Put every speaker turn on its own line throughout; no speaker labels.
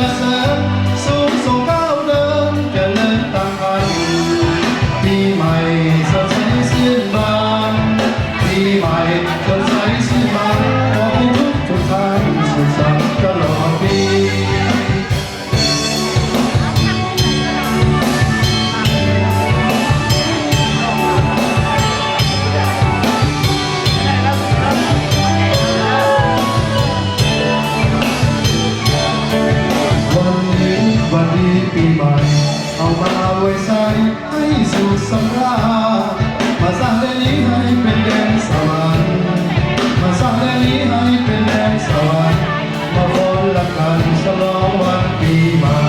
ระเสริญสูงส่งก้าวเดินเจริญตามพันปีใหม่สดใสชื่นบานปีใหม่สดใสชื่นบานขอให้ทุกท่านสุขสันต์ตลอดปีวันดีปีใหม่เอามาไว้ใส่ให้สุขสำราญมาสร้างแดนนี้ให้เป็นแดนสวรรค์มาสร้างแดนนี้ให้เป็นแดนสวรรค์มาฟ้อนรำกันฉลองวันปีใหม่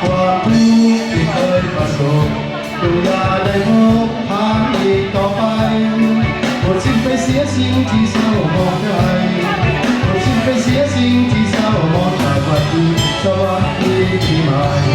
ความทุกข์ที่เคยประสบจงอย่าได้พบผ่านอีกต่อไปหมดสิ้นไปเสียสิ่งที่เศร้าหมองใจหมดสิ้นไปเสียสิ่งที่เศร้าหมองใจวันดีสวัสดีปีใหม่